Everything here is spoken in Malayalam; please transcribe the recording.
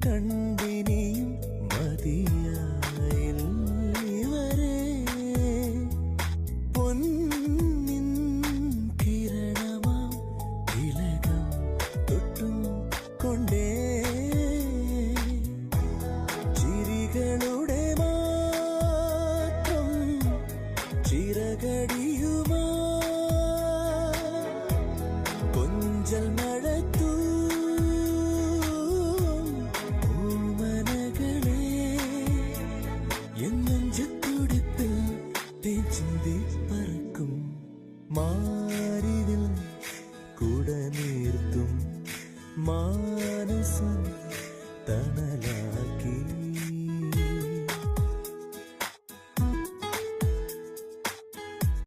കണ്ടിനിയും മതിയായിവരെ പൊന്നിൻ കിരണമാം തിലകം തൊട്ടും കൊണ്ടേ ചിരികളുടെ മാത്രം ചിറകടിയുമാ കൊഞ്ചൽ മഴത്തൂ നെഞ്ചത്തുടിപ്പിൽ തേച്ചിന്തി പറക്കും മാരിവിൽ കുടനീർത്തും മാനസം തണലായി